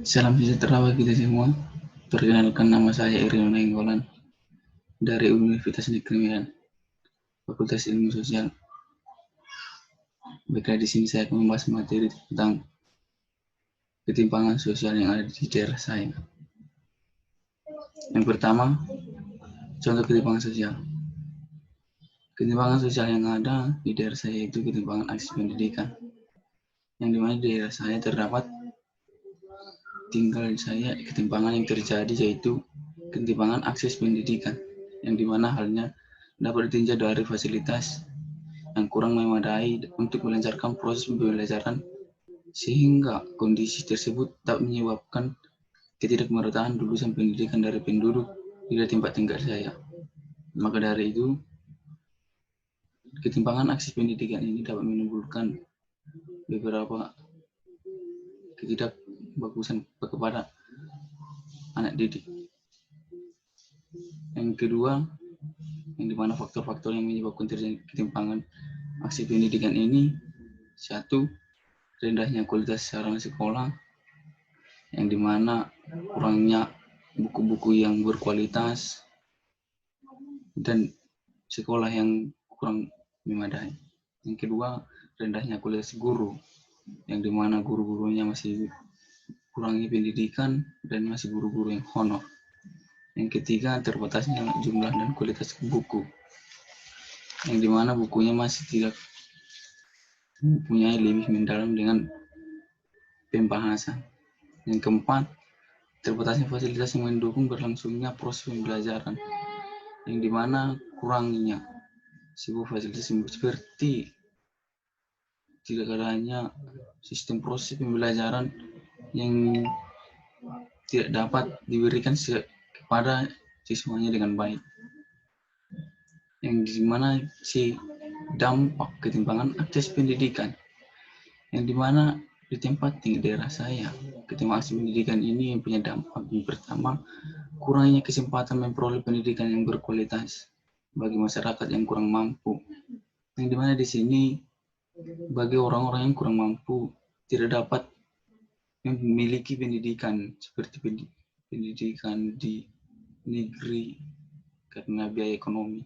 Salam sejahtera bagi kita semua. Perkenalkan, nama saya Irion Nainggolan dari Universitas Negeri Medan, Fakultas Ilmu Sosial. Baiklah, di sini saya akan membahas materi tentang ketimpangan sosial yang ada di daerah saya. Yang pertama, contoh ketimpangan sosial. Ketimpangan sosial yang ada di daerah saya itu ketimpangan akses pendidikan. Yang dimana di daerah saya terdapat ketimpangan yang terjadi yaitu ketimpangan akses pendidikan, yang dimana halnya dapat ditinjau dari fasilitas yang kurang memadai untuk melancarkan proses pembelajaran, sehingga kondisi tersebut tak menyebabkan ketidakmerataan lulusan pendidikan dari penduduk di tempat tinggal saya. Maka dari itu, ketimpangan akses pendidikan ini dapat menimbulkan beberapa ketidakbagusan kepada anak didik. Yang kedua, yang dimana faktor-faktor yang menyebabkan terjadi ketimpangan akses pendidikan ini, satu, rendahnya kualitas sarana sekolah, yang dimana kurangnya buku-buku yang berkualitas dan sekolah yang kurang memadai. Yang kedua, rendahnya kualitas guru, yang dimana guru-gurunya masih kurangi pendidikan dan masih guru-guru yang honor. Yang ketiga, terbatasnya jumlah dan kualitas buku, yang dimana bukunya masih tidak mempunyai lebih mendalam dengan pembahasan. Yang keempat, terbatasnya fasilitas yang mendukung berlangsungnya proses pembelajaran, yang dimana kurangnya sebuah fasilitas seperti tidak adanya sistem proses pembelajaran yang tidak dapat diberikan kepada siswanya dengan baik, yang dimana dampak ketimpangan akses pendidikan, yang dimana di tempat tinggal daerah saya, ketimpangan akses pendidikan ini yang punya dampak yang pertama, kurangnya kesempatan memperoleh pendidikan yang berkualitas bagi masyarakat yang kurang mampu, yang dimana di sini bagi orang-orang yang kurang mampu tidak dapat memiliki pendidikan seperti pendidikan di negeri karena biaya ekonomi.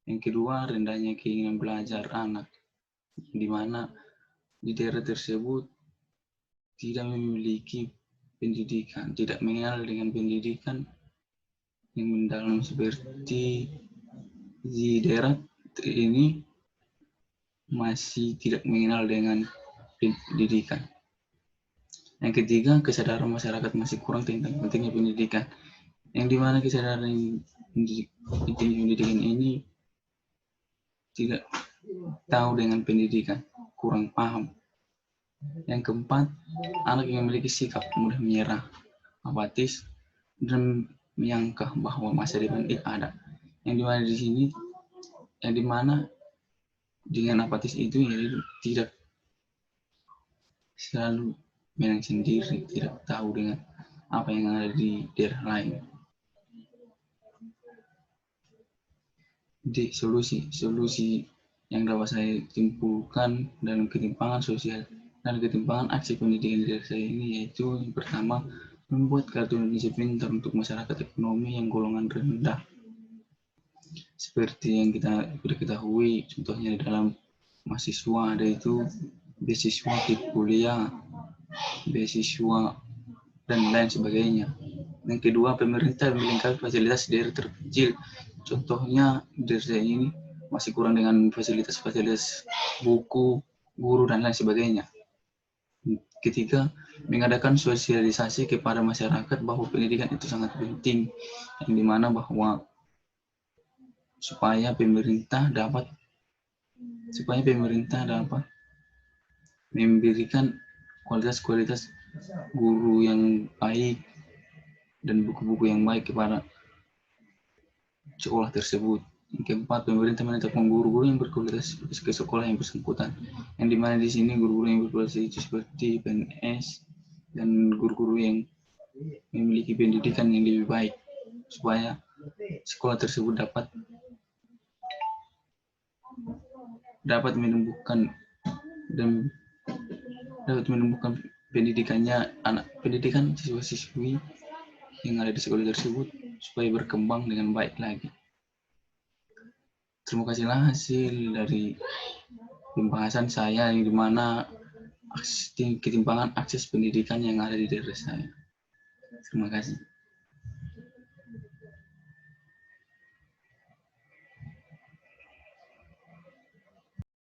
Yang kedua, rendahnya keinginan belajar anak, di mana di daerah tersebut tidak memiliki pendidikan, tidak mengenal dengan pendidikan yang mendalam seperti di daerah ini masih tidak mengenal dengan pendidikan. Yang ketiga, kesadaran masyarakat masih kurang tentang pentingnya pendidikan, yang dimana kesadaran pentingnya pendidikan ini tidak tahu dengan pendidikan, kurang paham. Yang keempat, anak yang memiliki sikap mudah menyerah, apatis, dan menyangka bahwa masa depan tidak ada. Yang dimana di sini, yang dimana dengan apatis itu tidak selalu menang sendiri, tidak tahu dengan apa yang ada di daerah lain. Di solusi yang dapat saya simpulkan dalam ketimpangan sosial dan ketimpangan aksi pendidikan di daerah saya ini, yaitu yang pertama, membuat kartu Indonesia Pintar untuk masyarakat ekonomi yang golongan rendah. Seperti yang kita sudah ketahui, contohnya dalam mahasiswa ada itu beasiswa kuliah, beasiswa, dan lain sebagainya. Yang kedua, pemerintah melengkapi fasilitas daerah terpencil. Contohnya daerah saya ini masih kurang dengan fasilitas buku, guru, dan lain sebagainya. Ketiga, mengadakan sosialisasi kepada masyarakat bahwa pendidikan itu sangat penting, yang dimana bahwa supaya pemerintah dapat memberikan kualitas guru yang baik dan buku-buku yang baik kepada sekolah tersebut. Yang keempat, pemerintah menetapkan guru-guru yang berkualitas ke sekolah yang bersangkutan, yang dimana di sini guru-guru yang berkualitas itu seperti PNS dan guru-guru yang memiliki pendidikan yang lebih baik, supaya sekolah tersebut dapat menumbuhkan pendidikan siswa-siswi yang ada di sekolah tersebut supaya berkembang dengan baik lagi. Terima kasihlah hasil dari pembahasan saya yang dimana ketimpangan akses pendidikan yang ada di daerah saya. Terima kasih.